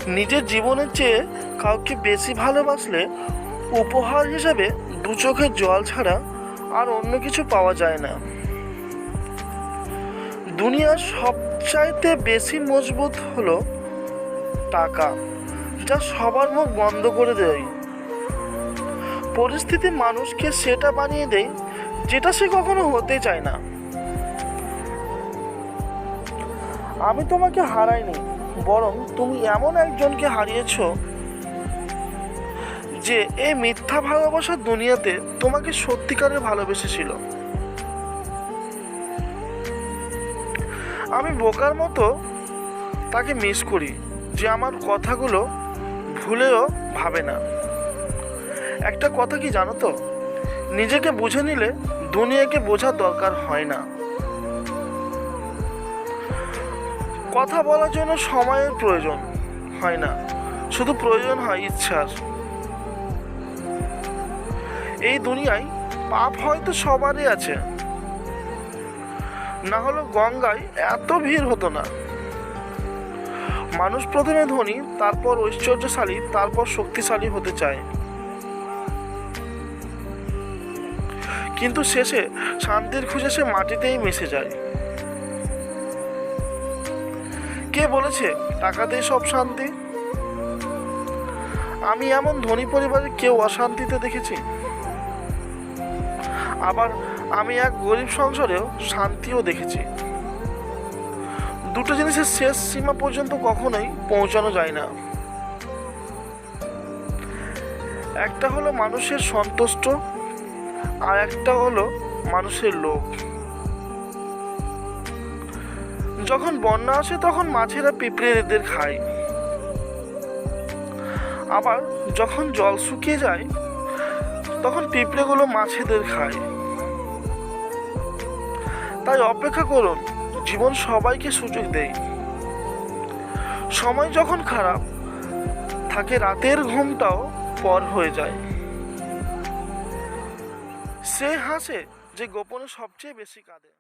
নিজের জীবনের চেয়ে কাউকে বেশি ভালোবাসলে উপহার হিসেবে দু চোখের জল ছাড়া আর অন্য কিছু পাওয়া যায় না। দুনিয়ার সবচাইতে বেশি মজবুত হলো টাকা, যা সবার মুখ বন্ধ করে দেয়। পরিস্থিতি মানুষকে সেটা বানিয়ে দেয় যেটা সে কখনো হতে চায় না। আমি তোমাকে হারাইনি, বরং তুমি এমন একজনকে হারিয়েছো যে এই মিথ্যা ভালোবাসার দুনিয়াতে তোমাকে সত্যিকারের ভালোবেসেছিল। আমি বোকার মতো তাকে মিস করি, যে আমার কথাগুলো ভুলেও ভাবে না। একটা কথা কি জানো তো, নিজেকে বুঝে নিলে দুনিয়াকে বোঝার দরকার হয় না। কথা বলার জন্য সময়ের প্রয়োজন হয় না, শুধু প্রয়োজন হয় ইচ্ছার। এই দুনিয়ায় পাপ হয়তো সবারই আছে, না হলে গঙ্গায় এত ভিড় হতো না। মানুষ প্রথমে ধনী, তারপর ঐশ্বর্যশালী, তারপর শক্তিশালী হতে চায়, কিন্তু শেষে শান্তির খুঁজে সে মাটিতেই মিশে যায়। কে বলেছে টাকাতেই সব শান্তি? আমি এমন ধনী পরিবারে কেউ অশান্তিতে দেখেছি, আবার আমি এক গরিব সংসারেও শান্তিও দেখেছি। দুটো জিনিসের শেষ সীমা পর্যন্ত কখনোই পৌঁছানো যায় না। একটা হলো মানুষের সন্তুষ্ট, আর একটা হলো মানুষের লোভ। যখন বন্যা আসে তখন মাছেরা পিঁপড়েদের খায়, আবার যখন জল শুকিয়ে যায় তখন পিঁপড়েগুলো মাছেদের খায়। তাই অপেক্ষা করুন, জীবন সবাইকে সুযোগ দেয়। সময় যখন খারাপ থাকে, রাতের ঘুমটাও পর হয়ে যায়। সে হাসে যে গোপনে সবচেয়ে বেশি কাঁদে।